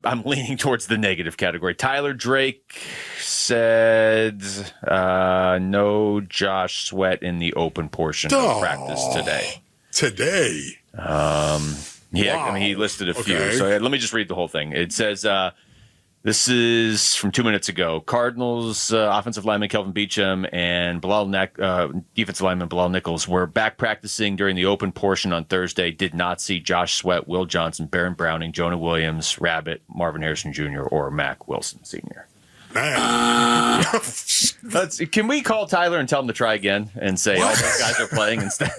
I'm leaning towards the negative category. Tyler Drake said no Josh Sweat in the open portion of practice today. Today? Yeah, wow. I mean, he listed a few. So let me just read the whole thing. It says, this is from 2 minutes ago. Cardinals offensive lineman Kelvin Beachum and defensive lineman Bilal Nichols were back practicing during the open portion on Thursday. Did not see Josh Sweat, Will Johnson, Baron Browning, Jonah Williams, Rabbit, Marvin Harrison Jr., or Mac Wilson Sr. Man. Can we call Tyler and tell him to try again and say all those guys are playing instead?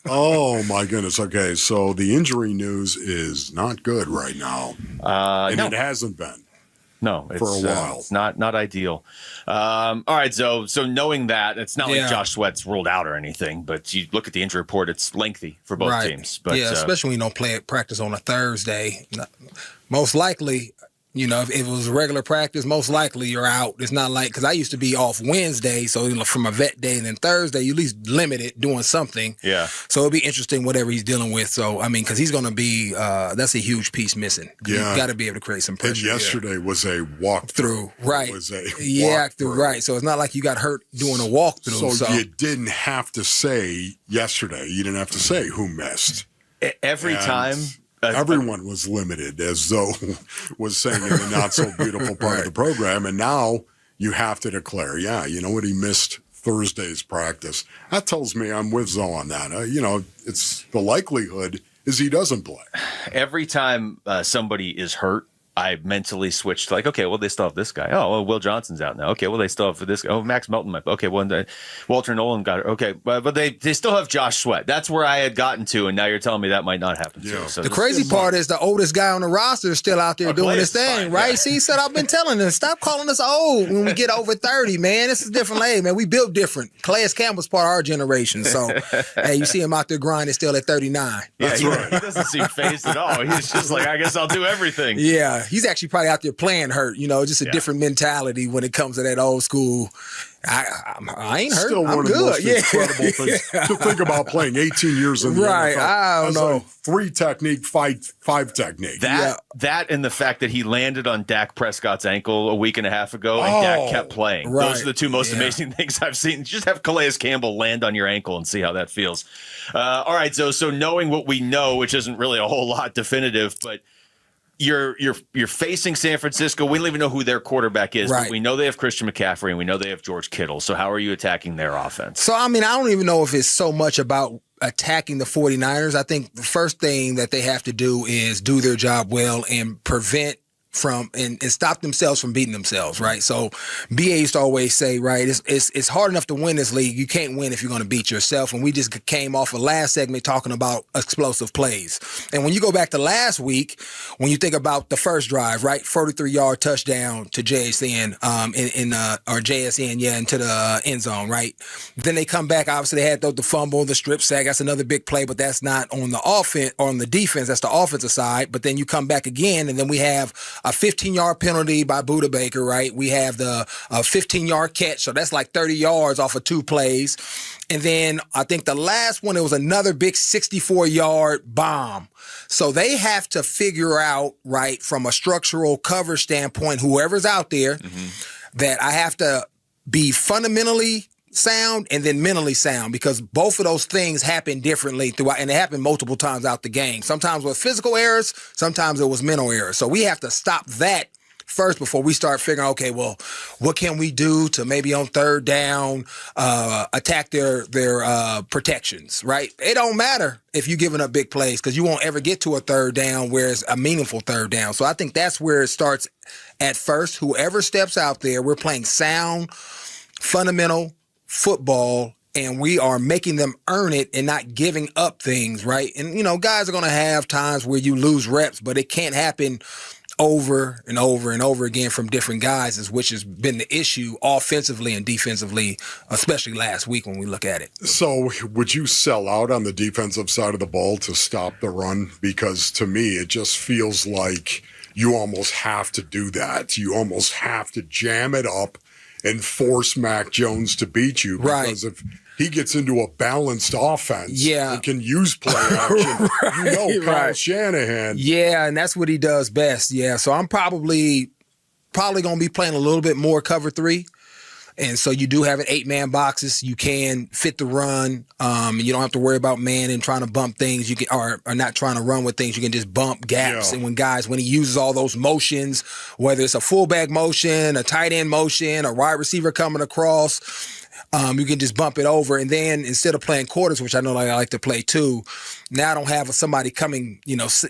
Oh, my goodness. Okay, so the injury news is not good right now. And it hasn't been. No, for a while. It's not ideal. All right, so knowing that, it's not like Josh Sweat's ruled out or anything, but you look at the injury report, it's lengthy for both teams. But, especially when you don't practice on a Thursday. Most likely, if it was regular practice, most likely you're out. It's not like, because I used to be off Wednesday, so from a vet day, and then Thursday, you at least limit it doing something. Yeah. So it'll be interesting whatever he's dealing with. So, I mean, because he's going to be, that's a huge piece missing. Yeah. You've got to be able to create some pressure. And yesterday was a walkthrough. Right. It was a walkthrough. Right. So it's not like you got hurt doing a walkthrough. So you didn't have to say yesterday, you didn't have to say who missed. Every time. Everyone was limited, as though was saying in the not so beautiful part of the program. And now you have to declare, you know what, he missed Thursday's practice. That tells me I'm with Zoe on that. It's the likelihood is he doesn't play. Every time somebody is hurt, I mentally switched to like, okay, well, they still have this guy. Oh, well, Will Johnson's out now. Okay, well, they still have this guy. Oh, Max Melton might. Okay, well, Walter Nolan got it. Okay, but they still have Josh Sweat. That's where I had gotten to, and now you're telling me that might not happen. Yeah. So the crazy part is the oldest guy on the roster is still out there doing his thing, right? Yeah. See, he said, I've been telling them, stop calling us old when we get over 30, man. This is different age, man. We built different. Calais Campbell's part of our generation, so hey, you see him out there grinding still at 39. Yeah, That's right. He doesn't seem phased at all. He's just like, I guess I'll do everything. Yeah, he's actually probably out there playing hurt, just a different mentality when it comes to that old school. I ain't hurt. Still I'm one good. of the most incredible things to think about playing 18 years in the NFL. I don't know. 3 technique, 5 technique. That and the fact that he landed on Dak Prescott's ankle a week and a half ago and Dak kept playing. Right. Those are the two most amazing things I've seen. Just have Calais Campbell land on your ankle and see how that feels. All right, so knowing what we know, which isn't really a whole lot definitive, but You're facing San Francisco. We don't even know who their quarterback is, but we know they have Christian McCaffrey and we know they have George Kittle. So how are you attacking their offense? So, I mean, I don't even know if it's so much about attacking the 49ers. I think the first thing that they have to do is do their job well and prevent and stop themselves from beating themselves, right? So BA used to always say, right, it's hard enough to win this league. You can't win if you're going to beat yourself. And we just came off of last segment talking about explosive plays. And when you go back to last week, when you think about the first drive, right, 43-yard touchdown to JSN into the end zone, right? Then they come back. Obviously, they had the fumble, the strip sack. That's another big play, but that's not on the offense or on the defense. That's the offensive side. But then you come back again, and then we have a 15-yard penalty by Budda Baker, right? We have the 15-yard catch, so that's like 30 yards off of 2 plays. And then I think the last one, it was another big 64-yard bomb. So they have to figure out, right, from a structural cover standpoint, whoever's out there, that I have to be fundamentally sound and then mentally sound, because both of those things happen differently throughout, and they happen multiple times out the game. Sometimes with physical errors, sometimes it was mental errors. So we have to stop that first before we start figuring, okay, well, what can we do to maybe on third down attack their protections, right? It don't matter if you're giving up big plays, because you won't ever get to a third down where it's a meaningful third down. So I think that's where it starts at first. Whoever steps out there, we're playing sound, fundamental football, and we are making them earn it and not giving up things, right? And, guys are going to have times where you lose reps, but it can't happen over and over and over again from different guys, which has been the issue offensively and defensively, especially last week when we look at it. So would you sell out on the defensive side of the ball to stop the run? Because to me, it just feels like you almost have to do that. You almost have to jam it up and force Mac Jones to beat you. Because he gets into a balanced offense. Yeah. And can use play action. Right, Kyle Shanahan. Yeah, and that's what he does best. Yeah, so I'm probably going to be playing a little bit more cover 3. And so you do have an 8-man boxes. You can fit the run. You don't have to worry about man and trying to bump things. You can or not trying to run with things. You can just bump gaps. Yeah. And when he uses all those motions, whether it's a fullback motion, a tight end motion, a wide receiver coming across, you can just bump it over. And then instead of playing quarters, which I know I like to play too, now I don't have somebody coming,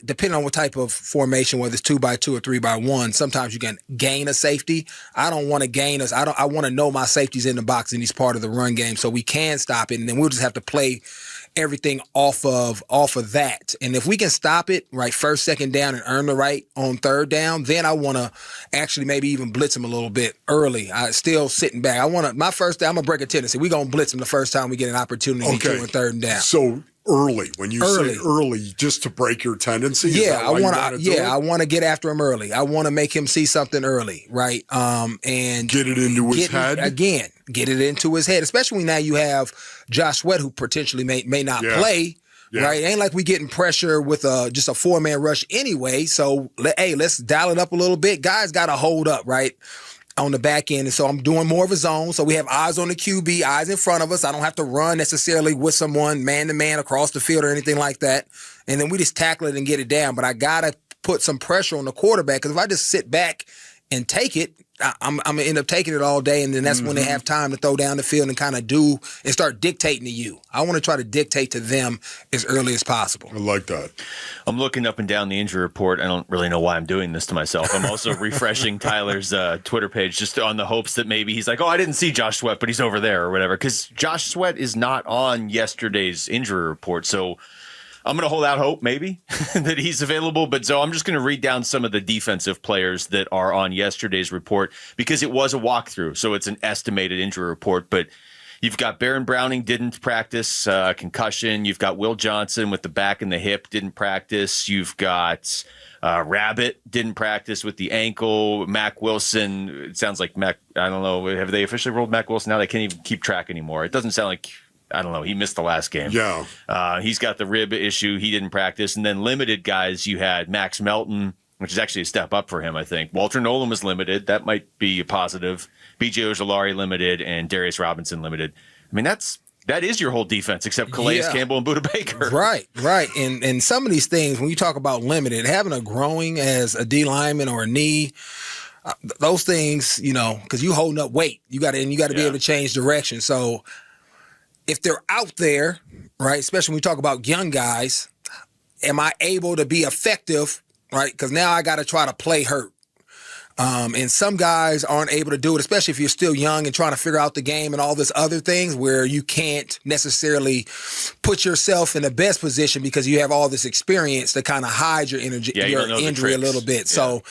depending on what type of formation, whether it's 2x2 or 3x1, sometimes you can gain a safety. I don't want to gain us. I want to know my safety's in the box and he's part of the run game so we can stop it. And then we'll just have to play everything off of that. And if we can stop it right first, second down and earn the right on third down, then I want to actually maybe even blitz him a little bit early. I still sitting back. I'm going to break a tendency. We're going to blitz him the first time we get an opportunity to on third down. So early, when you say early, just to break your tendency? Yeah, I want to get after him early. I want to make him see something early, right? And get it into his head? Again, get it into his head, especially now you have Josh Sweat, who potentially may not play. Yeah. Right, it ain't like we getting pressure with just a 4-man rush anyway. So, let's dial it up a little bit. Guys got to hold up, right, on the back end. And so I'm doing more of a zone. So we have eyes on the QB, eyes in front of us. I don't have to run necessarily with someone man-to-man across the field or anything like that. And then we just tackle it and get it down. But I got to put some pressure on the quarterback because if I just sit back and take it, I'm going to end up taking it all day, and then that's when they have time to throw down the field and kind of do and start dictating to you. I want to try to dictate to them as early as possible. I like that. I'm looking up and down the injury report. I don't really know why I'm doing this to myself. I'm also refreshing Tyler's Twitter page just on the hopes that maybe he's like, I didn't see Josh Sweat, but he's over there or whatever, because Josh Sweat is not on yesterday's injury report. So I'm going to hold out hope maybe that he's available. But so I'm just going to read down some of the defensive players that are on yesterday's report because it was a walkthrough. So it's an estimated injury report. But you've got Baron Browning didn't practice, concussion. You've got Will Johnson with the back and the hip didn't practice. You've got Rabbit didn't practice with the ankle. Mac Wilson, it sounds like Mac, I don't know. Have they officially rolled Mac Wilson out? I can't even keep track anymore. It doesn't sound like, I don't know. He missed the last game. Yeah. He's got the rib issue. He didn't practice. And then limited guys, you had Max Melton, which is actually a step up for him, I think. Walter Nolan was limited. That might be a positive. B.J. Ojolari limited and Darius Robinson limited. I mean, that is your whole defense except Calais Campbell and Budda Baker. Right. And some of these things, when you talk about limited, having a growing as a D lineman or a knee, those things, because you holding up weight, you got to be able to change direction. So if they're out there, right, especially when we talk about young guys, am I able to be effective, right? Because now I got to try to play hurt. And some guys aren't able to do it, especially if you're still young and trying to figure out the game and all this other things where you can't necessarily put yourself in the best position because you have all this experience to kind of hide your injury a little bit. Yeah. So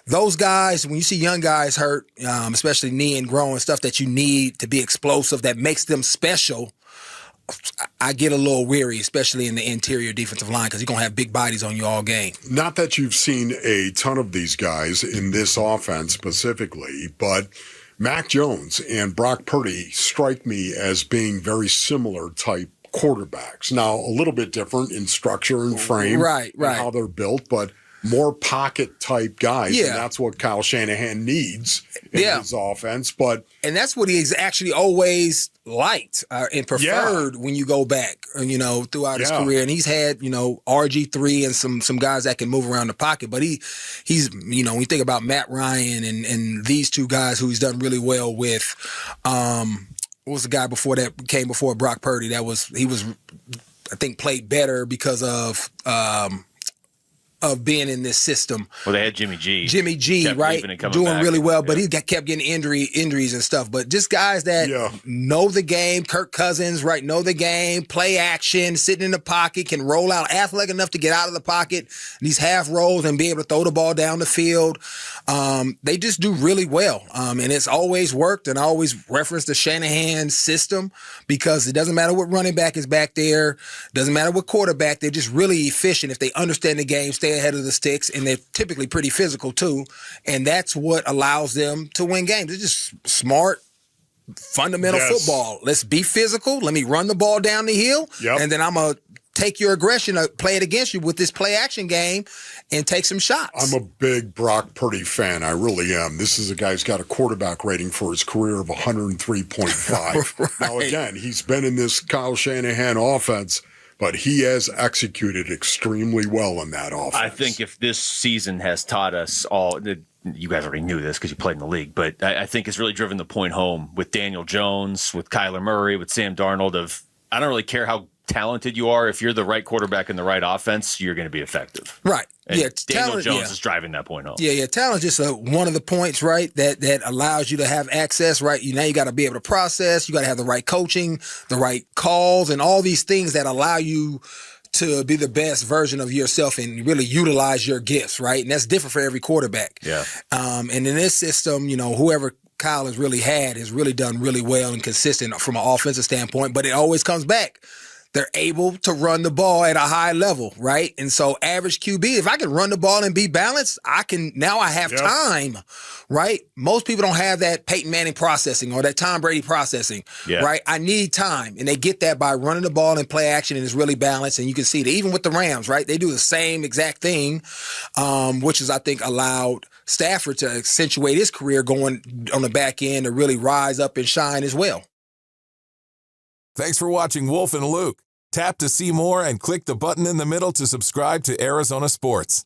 those guys, when you see young guys hurt, especially knee and growing stuff that you need to be explosive, that makes them special, I get a little weary, especially in the interior defensive line, because you're going to have big bodies on you all game. Not that you've seen a ton of these guys in this offense specifically, but Mac Jones and Brock Purdy strike me as being very similar type quarterbacks. Now, a little bit different in structure and frame, right. And how they're built, but more pocket type guys. Yeah. And that's what Kyle Shanahan needs in his offense. And that's what he's actually always liked and preferred when you go back, throughout his career. And he's had, RG3 and some guys that can move around the pocket. But he's when you think about Matt Ryan and these two guys who he's done really well with, what was the guy before that came before Brock Purdy? He was, I think, played better because of being in this system. Well, they had Jimmy G. Right? Doing really well, but he kept getting injuries and stuff. But just guys that know the game, Kirk Cousins, right, know the game, play action, sitting in the pocket, can roll out, athletic enough to get out of the pocket, these half rolls and be able to throw the ball down the field. They just do really well. And it's always worked, and I always reference the Shanahan system because it doesn't matter what running back is back there, doesn't matter what quarterback, they're just really efficient if they understand the game, stay ahead of the sticks, and they're typically pretty physical too. And that's what allows them to win games. They're just smart, fundamental football. Let's be physical. Let me run the ball down the hill, and then I'm going to take your aggression, play it against you with this play-action game and take some shots. I'm a big Brock Purdy fan. I really am. This is a guy who's got a quarterback rating for his career of 103.5. Right. Now, again, he's been in this Kyle Shanahan offense, but he has executed extremely well in that offense. I think if this season has taught us all – you guys already knew this because you played in the league, but I think it's really driven the point home with Daniel Jones, with Kyler Murray, with Sam Darnold of I don't really care how talented you are. If you're the right quarterback in the right offense, you're going to be effective. Right. And yeah. Daniel Jones is driving that point home. Yeah. Talent is just one of the points, right, that allows you to have access, right? Now you got to be able to process. You got to have the right coaching, the right calls, and all these things that allow you to be the best version of yourself and really utilize your gifts, right? And that's different for every quarterback. Yeah. And in this system, whoever Kyle has really done really well and consistent from an offensive standpoint, but it always comes back. They're able to run the ball at a high level, right? And so average QB, if I can run the ball and be balanced, I have time, right? Most people don't have that Peyton Manning processing or that Tom Brady processing, right? I need time. And they get that by running the ball and play action, and it's really balanced. And you can see that even with the Rams, right? They do the same exact thing, which is, I think, allowed Stafford to accentuate his career going on the back end to really rise up and shine as well. Thanks for watching Wolf and Luke. Tap to see more and click the button in the middle to subscribe to Arizona Sports.